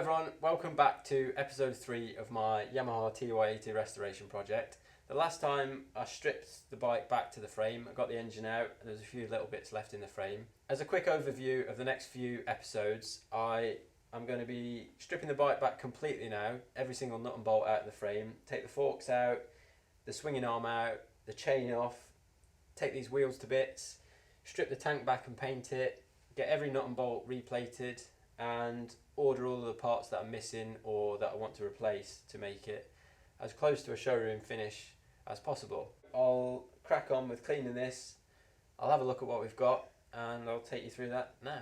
everyone, welcome back to episode 3 of my Yamaha TY80 restoration project. The last time I stripped the bike back to the frame, I got the engine out and there's a few little bits left in the frame. As a quick overview of the next few episodes, I'm going to be stripping the bike back completely now, every single nut and bolt out of the frame, take the forks out, the swinging arm out, the chain off, take these wheels to bits, strip the tank back and paint it, get every nut and bolt replated, and order all of the parts that are missing or that I want to replace to make it as close to a showroom finish as possible. I'll crack on with cleaning this, I'll have a look at what we've got, and I'll take you through that now.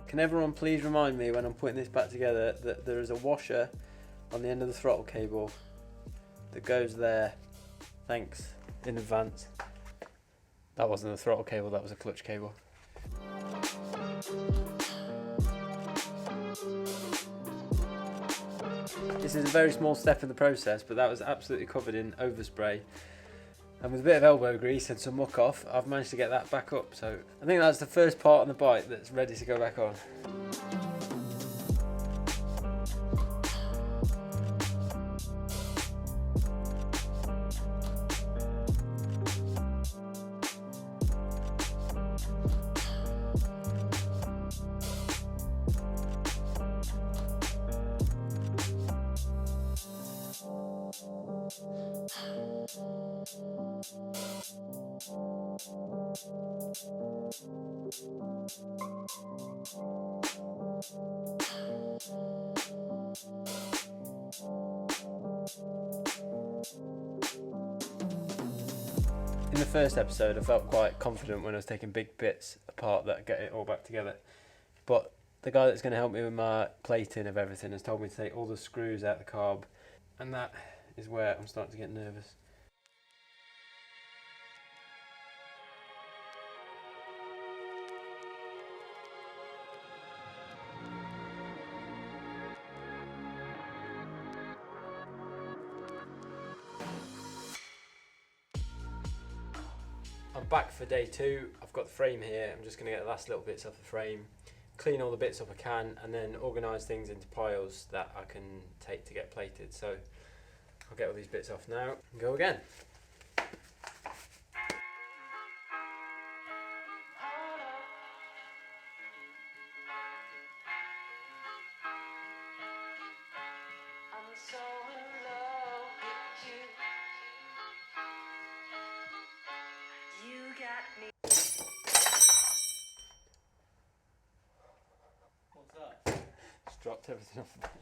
Can everyone please remind me when I'm putting this back together that there is a washer on the end of the throttle cable that goes there. Thanks in advance. That wasn't a throttle cable, that was a clutch cable. This is a very small step in the process, but that was absolutely covered in overspray. And with a bit of elbow grease and some muck off, I've managed to get that back up. So I think that's the first part on the bike that's ready to go back on. In the first episode I felt quite confident when I was taking big bits apart that I'd get it all back together, but the guy that's going to help me with my plating of everything has told me to take all the screws out the carb, and that is where I'm starting to get nervous. I'm back for day 2. I've got the frame here. I'm just going to get the last little bits off the frame, clean all the bits up I can, and then organise things into piles that I can take to get plated. So I'll get all these bits off now and go again. What's that? Just dropped everything off the bench.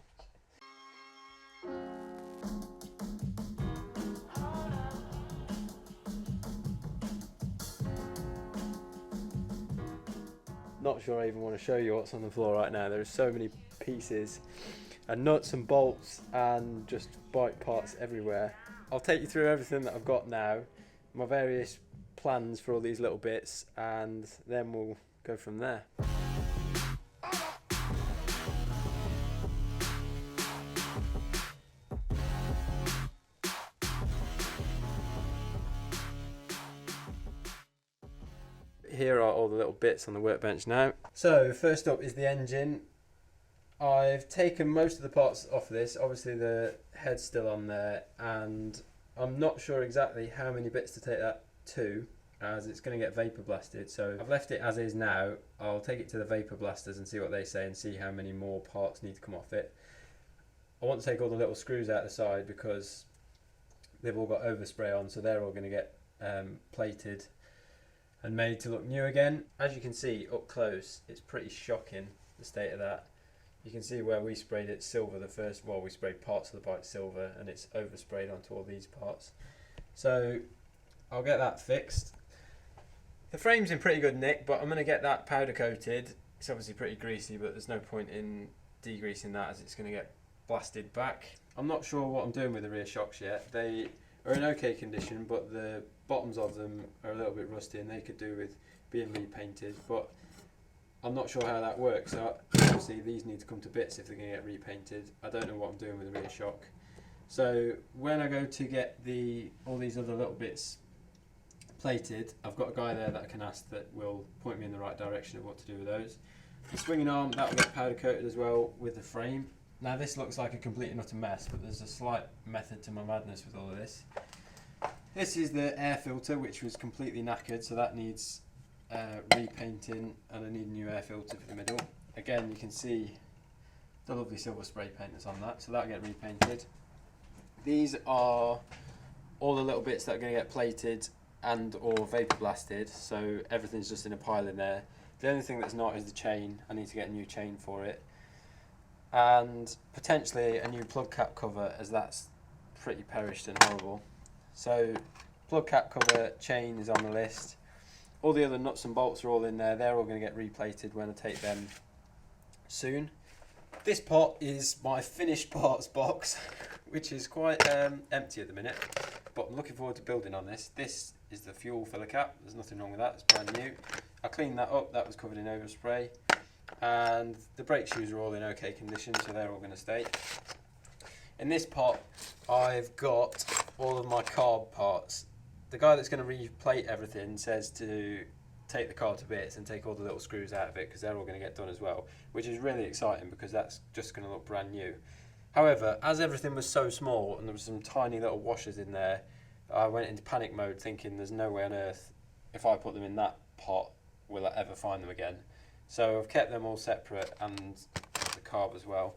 Not sure I even want to show you what's on the floor right now. There are so many pieces and nuts and bolts and just bike parts everywhere. I'll take you through everything that I've got now, my various plans for all these little bits, and then we'll go from there. Here are all the little bits on the workbench now. So first up is the engine. I've taken most of the parts off this. Obviously the head's still on there, and I'm not sure exactly how many bits to take that to, as it's going to get vapour blasted. So I've left it as is now. I'll take it to the vapour blasters and see what they say and see how many more parts need to come off it. I want to take all the little screws out the side because they've all got overspray on, so they're all going to get plated and made to look new again. As you can see up close, it's pretty shocking, the state of that. You can see where we sprayed it silver the first, well, we sprayed parts of the bike silver and it's oversprayed onto all these parts. So I'll get that fixed. The frame's in pretty good nick, but I'm going to get that powder coated. It's obviously pretty greasy, but there's no point in degreasing that as it's going to get blasted back. I'm not sure what I'm doing with the rear shocks yet. They are in okay condition, but the bottoms of them are a little bit rusty and they could do with being repainted, but I'm not sure how that works. So obviously these need to come to bits if they're going to get repainted. I don't know what I'm doing with the rear shock. So when I go to get all these other little bits plated, I've got a guy there that I can ask that will point me in the right direction of what to do with those. The swinging arm, that will get powder coated as well with the frame. Now this looks like a complete and utter mess, but there's a slight method to my madness with all of this. This is the air filter, which was completely knackered, so that needs repainting, and I need a new air filter for the middle. Again, you can see the lovely silver spray paint that's on that, so that'll get repainted. These are all the little bits that are going to get plated and or vapour blasted, so everything's just in a pile in there. The only thing that's not is the chain. I need to get a new chain for it, and potentially a new plug cap cover, as that's pretty perished and horrible. So plug cap cover, chain is on the list. All the other nuts and bolts are all in there. They're all going to get replated when I take them soon. This pot is my finished parts box, which is quite empty at the minute, but I'm looking forward to building on this. This is the fuel filler cap. There's nothing wrong with that. It's brand new. I cleaned that up. That was covered in overspray, and the brake shoes are all in okay condition, so they're all going to stay. In this pot, I've got all of my carb parts. The guy that's going to replate everything says to take the car to bits and take all the little screws out of it, because they're all going to get done as well, which is really exciting because that's just going to look brand new. However, as everything was so small and there was some tiny little washers in there, I went into panic mode thinking there's no way on earth, if I put them in that pot, will I ever find them again. So I've kept them all separate, and the carb as well.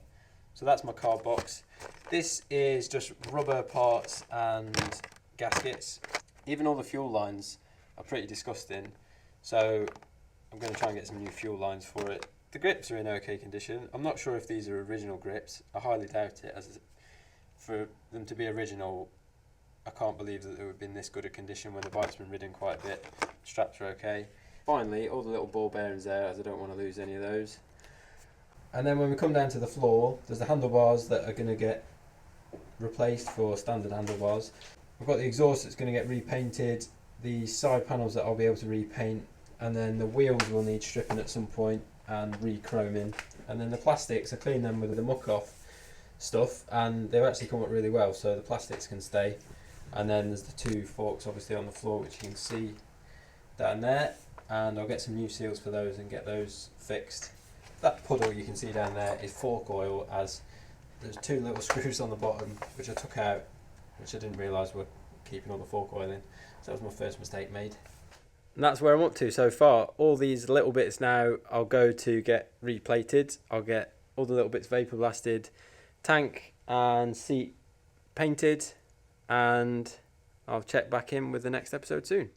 So that's my carb box. This is just rubber parts and gaskets. Even all the fuel lines are pretty disgusting, so I'm going to try and get some new fuel lines for it. The grips are in okay condition. I'm not sure if these are original grips. I highly doubt it, as for them to be original, I can't believe that they would have been this good a condition when the bike's been ridden quite a bit. Straps are okay. Finally, all the little ball bearings there, as I don't want to lose any of those. And then when we come down to the floor, there's the handlebars that are going to get replaced for standard handlebars. I've got the exhaust that's going to get repainted, the side panels that I'll be able to repaint, and then the wheels will need stripping at some point and re-chroming. And then the plastics, I clean them with the muck off stuff, and they've actually come up really well, so the plastics can stay. And then there's the two forks obviously on the floor, which you can see down there, and I'll get some new seals for those and get those fixed. That puddle you can see down there is fork oil, as there's two little screws on the bottom which I took out, which I didn't realise were keeping all the fork oil in. So that was my first mistake made. And that's where I'm up to so far. All these little bits now I'll go to get replated. I'll get all the little bits vapour blasted, tank and seat painted, and I'll check back in with the next episode soon.